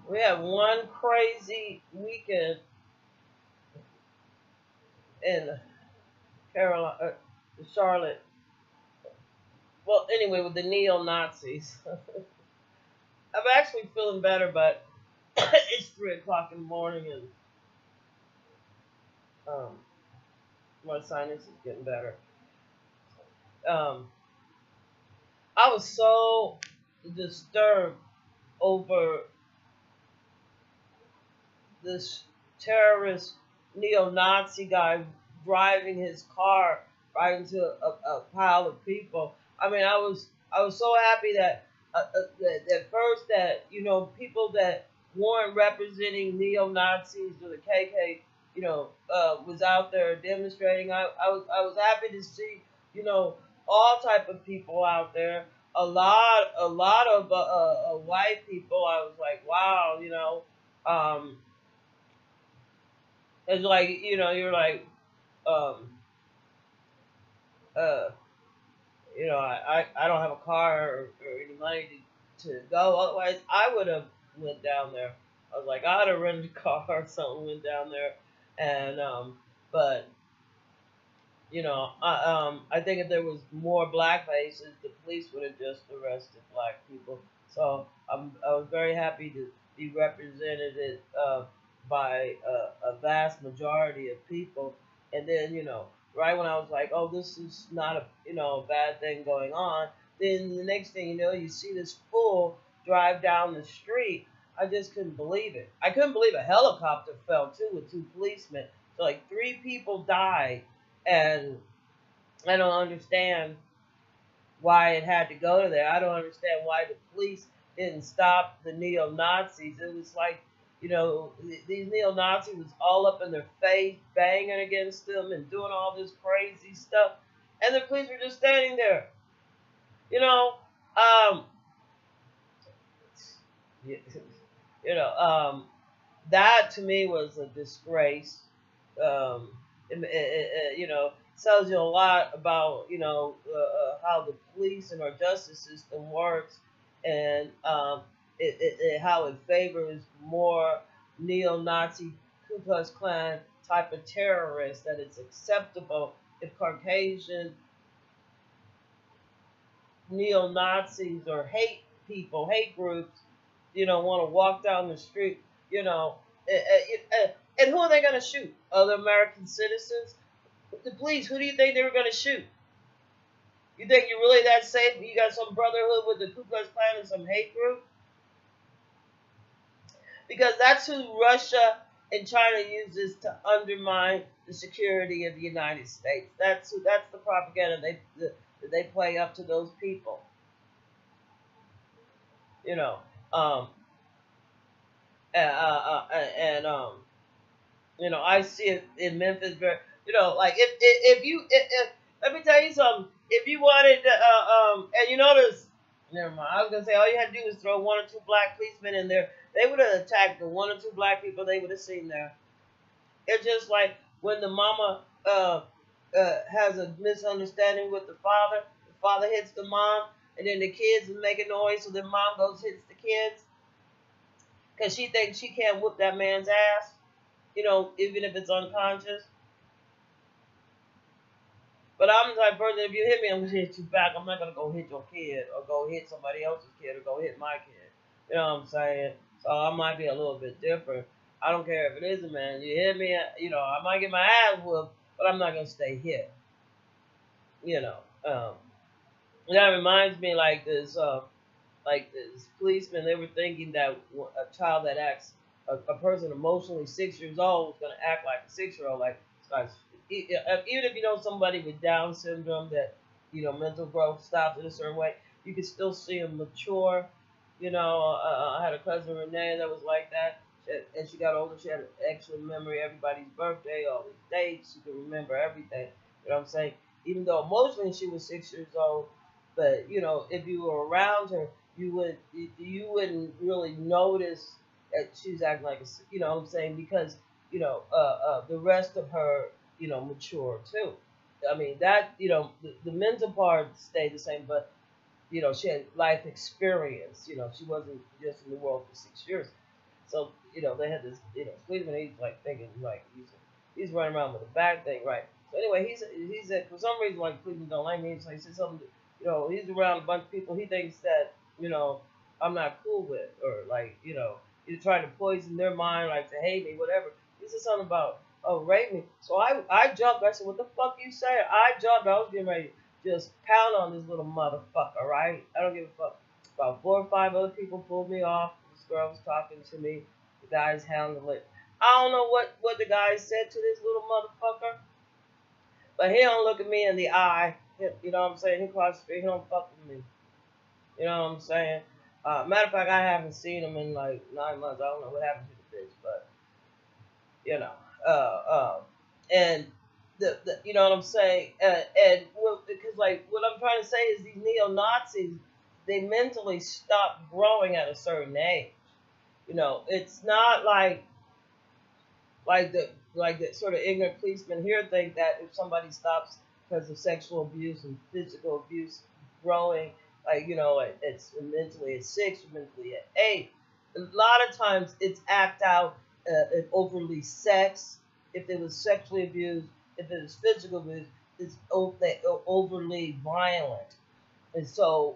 We had one crazy weekend in Carolina, Charlotte. Well, anyway, with the neo Nazis. I'm actually feeling better, but it's 3 o'clock in the morning, and um, my sinus is getting better. Um, I was so disturbed over this terrorist neo-Nazi guy driving his car right into a pile of people. I mean, I was so happy that, that first that people that weren't representing neo-Nazis or the KK was out there demonstrating. I was happy to see all type of people out there. A lot of white people. I was like, wow, um, it's like you're like, um, uh, I don't have a car or any money to go. Otherwise, I would have went down there. I was like, I'd have rented a car or something, went down there, and but I think if there was more black faces, the police would have just arrested black people. So I was very happy to be represented by a vast majority of people. And then, right when I was like, oh, this is not a bad thing going on, then the next thing you know, you see this fool drive down the street. I just couldn't believe it. I couldn't believe a helicopter fell too with two policemen. So like three people died, and I don't understand why it had to go to there. I don't understand why the police didn't stop the neo Nazis. It was like, these neo Nazis was all up in their face, banging against them and doing all this crazy stuff, and the police were just standing there. You know, um, you that to me was a disgrace. Um, tells you a lot about how the police and our justice system works, and how it favors more neo-Nazi Ku Klux Klan type of terrorists. That it's acceptable if Caucasian neo-Nazis or hate people, hate groups, want to walk down the street, and who are they going to shoot? Other American citizens? The police, who do you think they were going to shoot? You think you're really that safe? You got some brotherhood with the Ku Klux Klan and some hate group? Because that's who Russia and China uses to undermine the security of the United States. That's the propaganda that they play up to those people. You know, um, and I see it in Memphis. Very, like if you if let me tell you something. If you wanted to, and you notice, never mind. I was gonna say all you had to do was throw one or two black policemen in there. They would have attacked the one or two black people they would have seen there. It's just like when the mama has a misunderstanding with the father hits the mom, and then the kids is making noise, so then mom goes hits the kids because she thinks she can't whoop that man's ass. Even if it's unconscious. But I'm the type of person, if you hit me, I'm going to hit you back. I'm not going to go hit your kid or go hit somebody else's kid or go hit my kid. You know what I'm saying? So I might be a little bit different. I don't care if it is a man. You hit me, I might get my ass whooped, but I'm not going to stay hit. You know. That reminds me like this policeman, they were thinking that a child that acts, a person emotionally 6 years old is going to act like a 6-year-old. Like, even if you know somebody with Down syndrome that, mental growth stops in a certain way, you can still see them mature. I had a cousin Renee that was like that. As she got older, she had an excellent memory, everybody's birthday, all these dates. She could remember everything. You know what I'm saying? Even though emotionally she was 6 years old, but if you were around her, you wouldn't really notice that she's acting like what I'm saying, because the rest of her mature too. I mean that the mental part stayed the same, but she had life experience. She wasn't just in the world for 6 years. So they had this policeman. He's like thinking like he's running around with a bag thing, right? So anyway, he said for some reason like policemen don't like me. So he said something. He's around a bunch of people. He thinks that I'm not cool with, or like he's trying to poison their mind, like to hate me, whatever. He said something about rape me. So I jumped. I said, what the fuck you say? I jumped. I was getting ready to just pound on this little motherfucker, right? I don't give a fuck. About 4 or 5 other people pulled me off. This girl was talking to me. The guy's handling it. I don't know what the guy said to this little motherfucker, but he don't look at me in the eye. You know what I'm saying? He crossed the street. He don't fuck with me. You know what I'm saying? Matter of fact, I haven't seen him in like 9 months. I don't know what happened to the bitch, but you know, and the you know what I'm saying? Because like what I'm trying to say is these neo Nazis, they mentally stop growing at a certain age. It's not like the sort of ignorant policemen here think that if somebody stops because of sexual abuse and physical abuse growing, it's mentally at 6 or mentally at 8. A lot of times it's act out overly sex. If it was sexually abused, if it was physical abuse, it's overly violent. And so,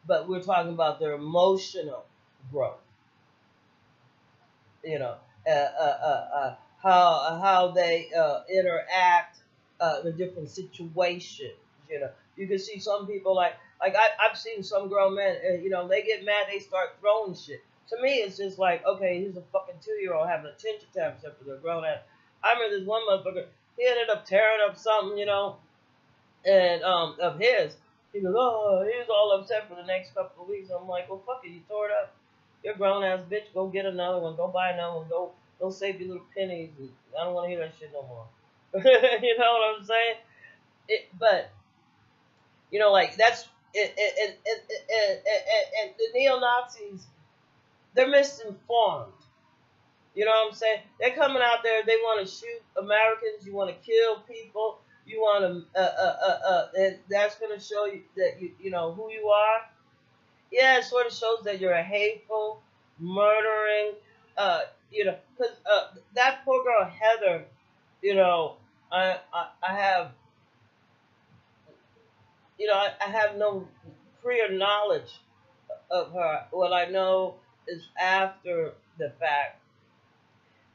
but we're talking about their emotional growth. You know, how they interact in different situations. You can see some people I've seen some grown men. They get mad, they start throwing shit. To me, it's just like, okay, here's a fucking 2-year-old having a tension tantrum except for they're grown at. I remember this one motherfucker. He ended up tearing up something, and of his. He goes, oh, he was all upset for the next couple of weeks. I'm like, well, fuck it, you tore it up. You're a grown ass bitch. Go get another one. Go buy another one. Go save your little pennies. I don't want to hear that shit no more. You know what I'm saying? But like that's it. And the neo Nazis, they're misinformed. You know what I'm saying? They're coming out there. They want to shoot Americans. You want to kill people. You want to, and that's going to show you that you know who you are. Yeah, it sort of shows that you're a hateful, murdering, because that poor girl Heather, I have, I have no prior knowledge of her. What I know is after the fact,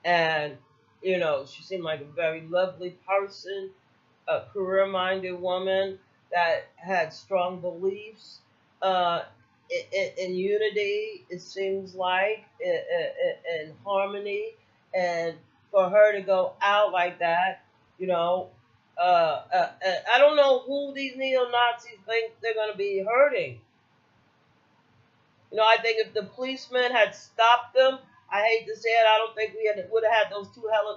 and she seemed like a very lovely person, a career-minded woman that had strong beliefs. In unity, it seems like, in harmony, and for her to go out like that, I don't know who these neo Nazis think they're going to be hurting. I think if the policemen had stopped them, I hate to say it, I don't think we would have had those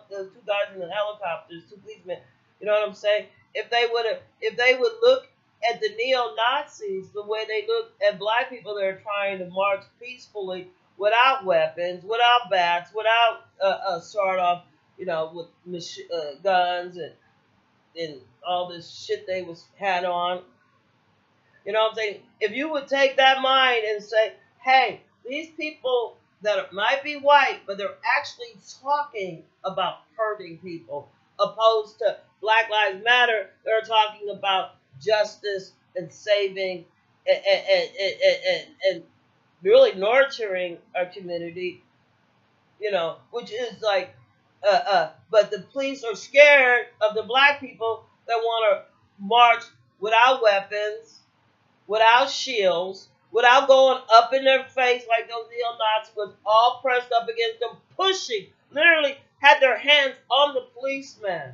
those 2 guys in the helicopters, 2 policemen. You know what I'm saying? If they would look at the neo Nazis the way they look at black people that are trying to march peacefully without weapons, without bats, without sort of, with guns and all this shit they had on. You know what I'm saying? If you would take that mind and say, hey, these people that might be white, but they're actually talking about hurting people, opposed to Black Lives Matter, they're talking about justice and saving and really nurturing our community, which is like, but the police are scared of the black people that want to march without weapons, without shields, without going up in their face like those neo-Nazis was all pressed up against them, pushing, literally had their hands on the policeman.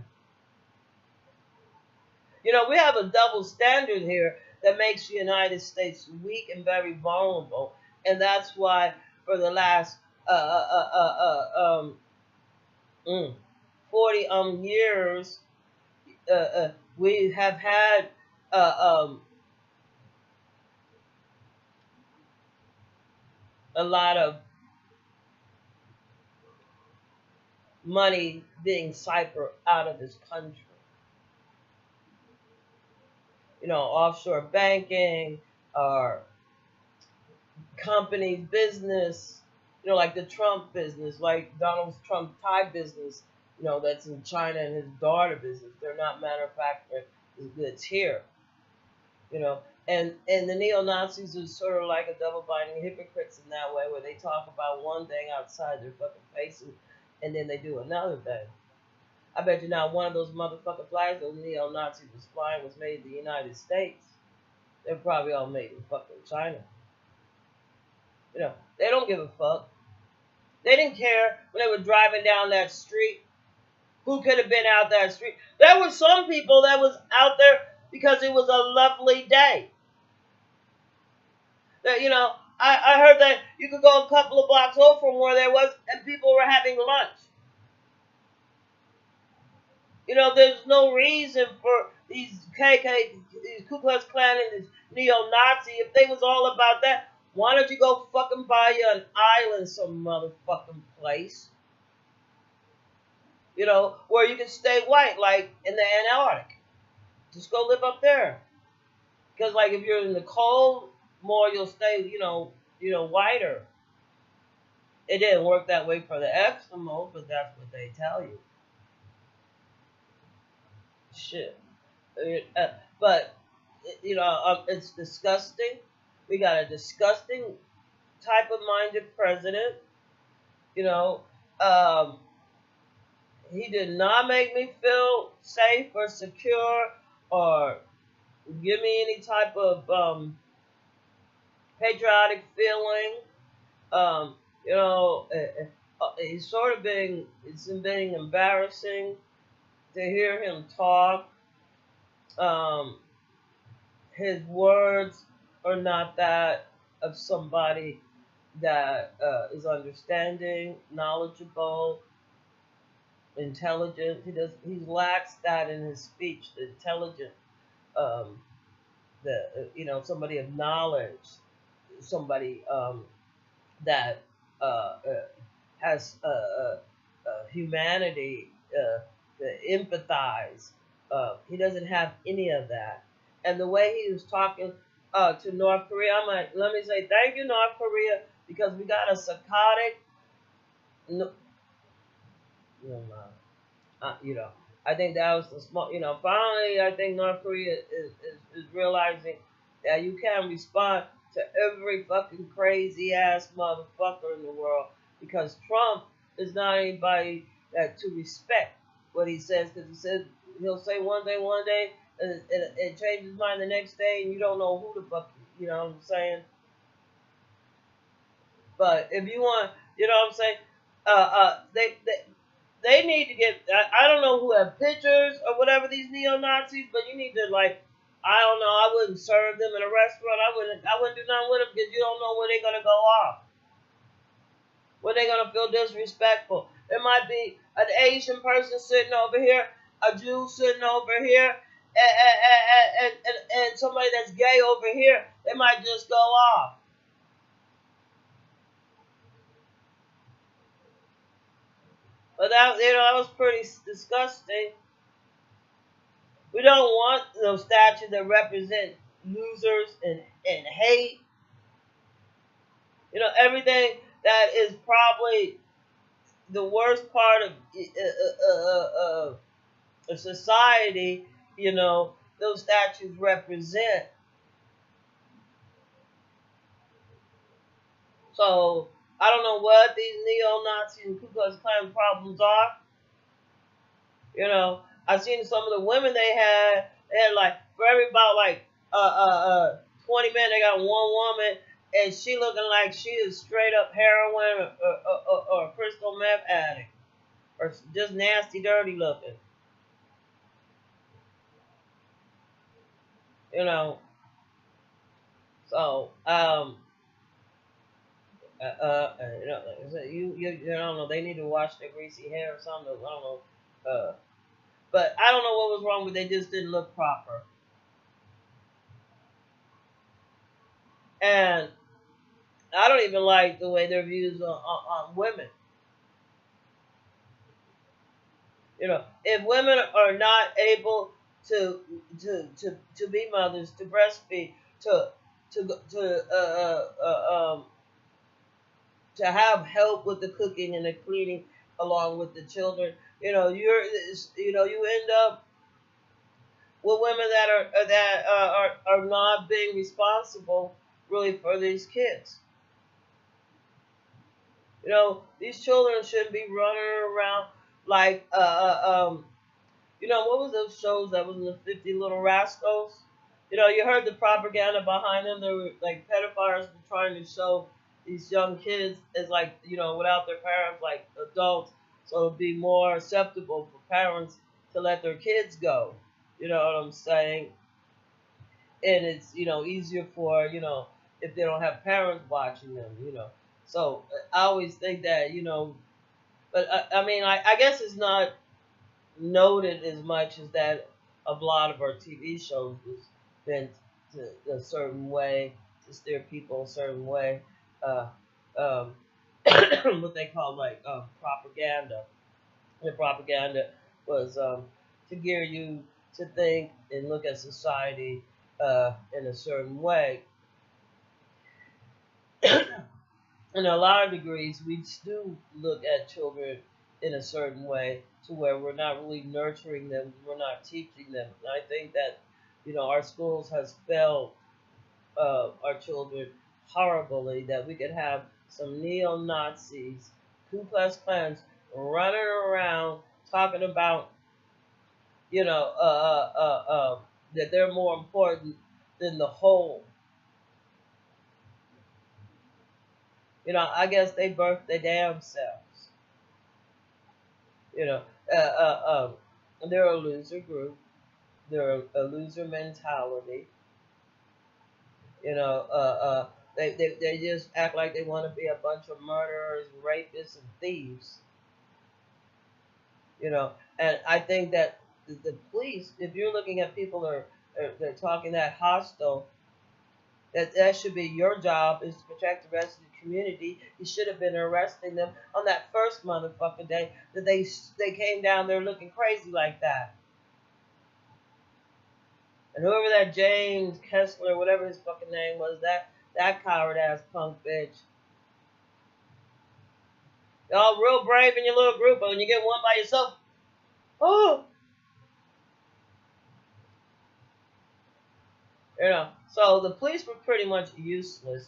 We have a double standard here that makes the United States weak and very vulnerable. And that's why for the last 40 years, we have had a lot of money being siphoned out of this country. Offshore banking or companies, business, You know, like the Trump business, like Donald Trump Thai business, you know, that's in China, and his daughter business. They're not manufacturing the goods here, you know. And the neo Nazis are sort of like a double binding hypocrites in that way, where they talk about one thing outside their fucking faces, and then they do another thing. I bet you not one of those motherfucking flags those neo Nazis was flying was made in the United States. They're probably all made in fucking China. You know, they don't give a fuck. They didn't care when they were driving down that street. Who could have been out that street? There were some people that was out there because it was a lovely day. That, you know, I heard that you could go a couple of blocks over from where there was, and people were having lunch. You know, there's no reason for these KK, these Ku Klux Klan and these neo-Nazi, if they was all about that, why don't you go fucking buy you an island some motherfucking place? You know, where you can stay white, like in the Antarctic. Just go live up there. Because, like, if you're in the cold, more you'll stay, whiter. It didn't work that way for the Eskimos, but that's what they tell you. Shit. But, it's disgusting. We got a disgusting type of minded president. You know, he did not make me feel safe or secure or give me any type of patriotic feeling. It's been embarrassing to hear him talk. His words are not that of somebody that is understanding, knowledgeable, intelligent. He lacks that in his speech, the intelligent, somebody of knowledge, somebody that has humanity, to empathize. He doesn't have any of that. And the way he was talking to North Korea, I'm like, let me say thank you, North Korea, because we got a psychotic. I think that was the small. Finally, I think North Korea is realizing that you can't respond to every fucking crazy ass motherfucker in the world, because Trump is not anybody that to respect what he says, because he says he'll say one thing one day and change his mind the next day, and you don't know who the fuck. You know what I'm saying? But if you want, you know what I'm saying? They need to get. I don't know who have pictures or whatever, these neo Nazis, but you need to, like, I don't know. I wouldn't serve them in a restaurant. I wouldn't do nothing with them, because you don't know where they're gonna go off. Where they're gonna feel disrespectful. There might be an Asian person sitting over here, a Jew sitting over here, and somebody that's gay over here. They might just go off. But that was pretty disgusting. We don't want those statues that represent losers and hate. Everything that is probably the worst part of society. Those statues represent. So I don't know what these neo-Nazi and Ku Klux Klan problems are. I've seen some of the women they had. They had, like, for every about 20 men, they got one woman, and she looking like she is straight up heroin or a crystal meth addict, or just nasty, dirty looking. So like I said, you don't know. They need to wash their greasy hair or something. I don't know. But I don't know what was wrong with. They just didn't look proper. And I don't even like the way their views on women. If women are not able to be mothers, to breastfeed, to to have help with the cooking and the cleaning along with the children. You end up with women that are not being responsible really for these kids. These children shouldn't be running around like what was those shows that was in the 50 Little Rascals? You heard the propaganda behind them. They were like pedophiles were trying to show these young kids as like, without their parents, like adults, so it'd be more acceptable for parents to let their kids go. You know what I'm saying? And it's, easier for, if they don't have parents watching them. So I always think that, but I mean, I guess it's not noted as much as that a lot of our TV shows was bent to a certain way to steer people a certain way. Uh, um, what they call like propaganda. The propaganda was to gear you to think and look at society in a certain way. In a lot of degrees, we do look at children in a certain way to where we're not really nurturing them, we're not teaching them. And I think that, our schools has failed our children horribly, that we could have some neo-Nazis, Ku Klux Klans running around talking about, that they're more important than the whole. I guess they birthed their damn selves. You know, uh, uh, they're a loser group. They're a loser mentality. You know, they just act like they want to be a bunch of murderers, rapists, and thieves. And I think that the police, if you're looking at people that they're talking that hostile, that should be your job is to protect the rest of the community. You should have been arresting them on that first motherfucking day that they came down there looking crazy like that. And whoever that James Kessler, whatever his fucking name was, that coward ass punk bitch. You're all real brave in your little group, but when you get one by yourself, oh, So the police were pretty much useless.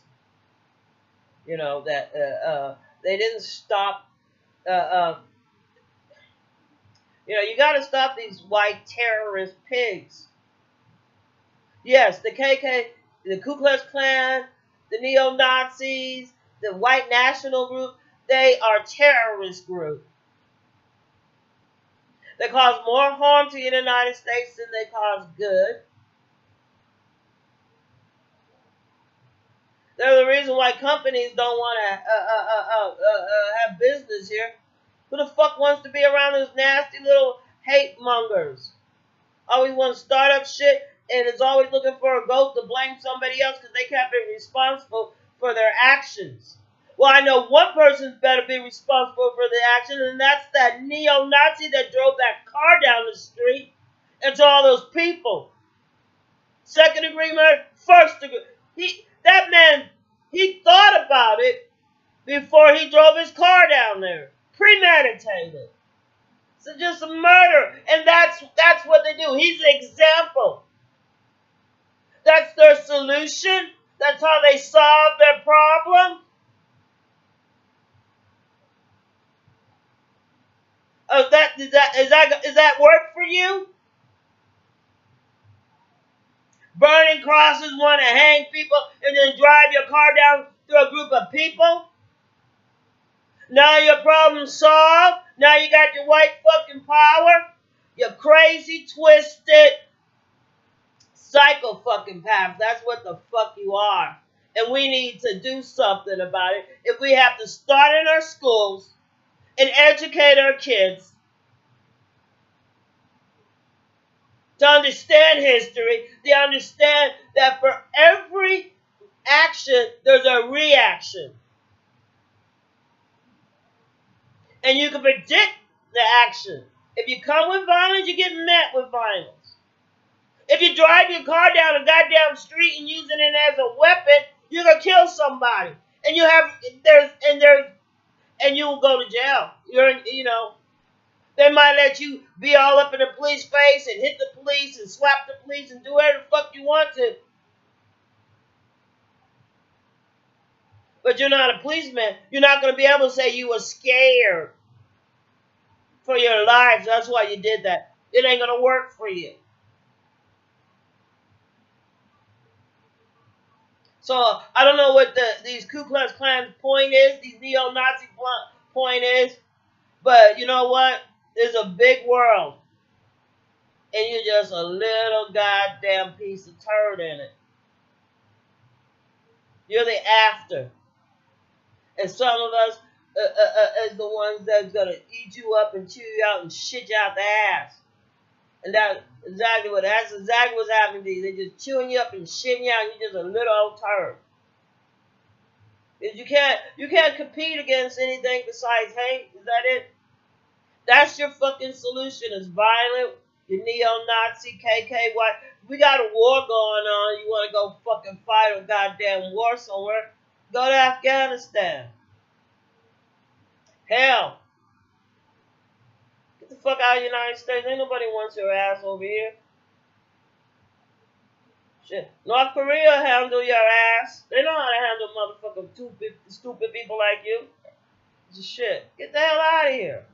That they didn't stop. Uh, uh, you got to stop these white terrorist pigs. Yes, the KK, the Ku Klux Klan, the neo-Nazis, the white national group, they are terrorist group. They cause more harm to the United States than they cause good. They're the reason why companies don't want to have business here. Who the fuck wants to be around those nasty little hate mongers? Always want to start up shit and is always looking for a goat to blame somebody else because they can't be responsible for their actions. Well, I know one person's better be responsible for the action, and that's that neo-Nazi that drove that car down the street into all those people. Second degree murder, first degree. That man, he thought about it before he drove his car down there. Premeditated. So just a murder. And that's what they do. He's an example. That's their solution. That's how they solve their problem. Oh, is that work for you? Burning crosses, want to hang people, and then drive your car down through a group of people? Now your problem's solved? Now you got your white fucking power? You crazy, twisted, psycho fucking path. That's what the fuck you are. And we need to do something about it. If we have to start in our schools and educate our kids to understand history, they understand that for every action, there's a reaction. And you can predict the action. If you come with violence, you get met with violence. If you drive your car down a goddamn street and using it as a weapon, you're gonna kill somebody. And there's and you'll go to jail. They might let you be all up in the police face and hit the police and slap the police and do whatever the fuck you want to. But you're not a policeman. You're not going to be able to say you were scared for your life. That's why you did that. It ain't going to work for you. So I don't know what these Ku Klux Klan point is, these neo-Nazi point is, but you know what? There's a big world, and you're just a little goddamn piece of turd in it. You're the after. And some of us is the ones that's going to eat you up and chew you out and shit you out the ass. And that's exactly what's happening to you. They're just chewing you up and shitting you out, and you're just a little old turd. You can't compete against anything besides hate. Is that it? That's your fucking solution. Is violent. You neo-Nazi, KKK. We got a war going on. You want to go fucking fight a goddamn war somewhere? Go to Afghanistan. Hell. Get the fuck out of the United States. Ain't nobody wants your ass over here. Shit. North Korea handle your ass. They know how to handle motherfucking stupid people like you. Shit. Get the hell out of here.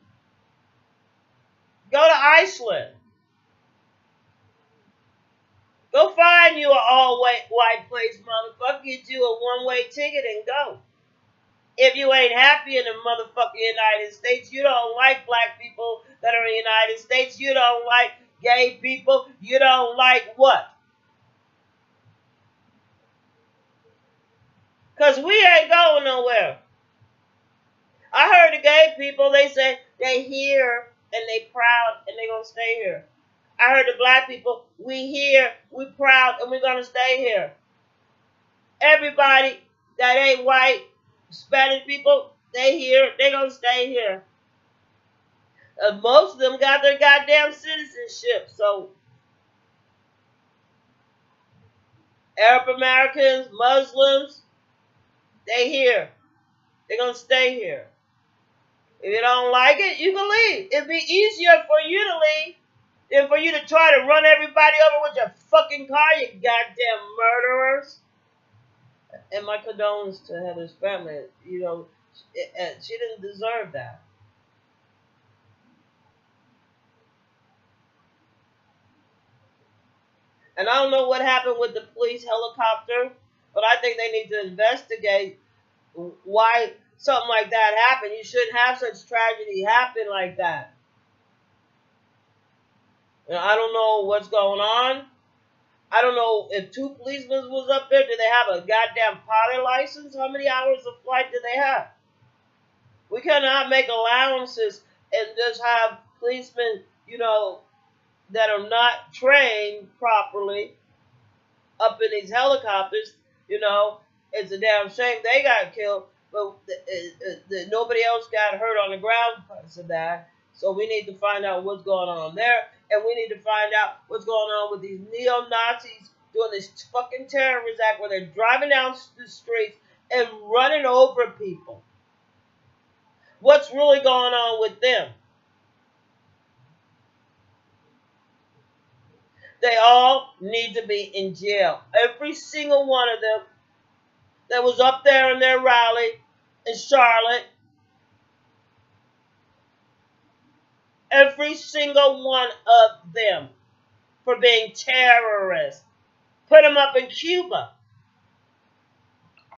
Go to Iceland. Go find you an all-white place, motherfucker. Get you a one-way ticket and go. If you ain't happy in the motherfucking United States, you don't like black people that are in the United States, you don't like gay people, you don't like what? Because we ain't going nowhere. I heard the gay people, they say they here and they proud and they going to stay here. I heard the black people, we here, we proud, and we're going to stay here. Everybody that ain't white, Spanish people, they here, they going to stay here. Most of them got their goddamn citizenship, so Arab Americans, Muslims, they here. They're going to stay here. If you don't like it, you can leave. It'd be easier for you to leave than for you to try to run everybody over with your fucking car, you goddamn murderers. And my condolences to Heather's family. You know, she didn't deserve that. And I don't know what happened with the police helicopter, but I think they need to investigate why something like that happened. You shouldn't have such tragedy happen like that. And I don't know what's going on. I don't know if 2 policemen was up there. Do they have a goddamn pilot license? How many hours of flight do they have? We cannot make allowances and just have policemen, you know, that are not trained properly up in these helicopters. You know, it's a damn shame they got killed, but nobody else got hurt on the ground because of that. So we need to find out what's going on there, and we need to find out what's going on with these neo-Nazis doing this fucking terrorist act where they're driving down the streets and running over people. What's really going on with them? They all need to be in jail. Every single one of them that was up there in their rally in Charlotte. Every single one of them for being terrorists. Put them up in Cuba.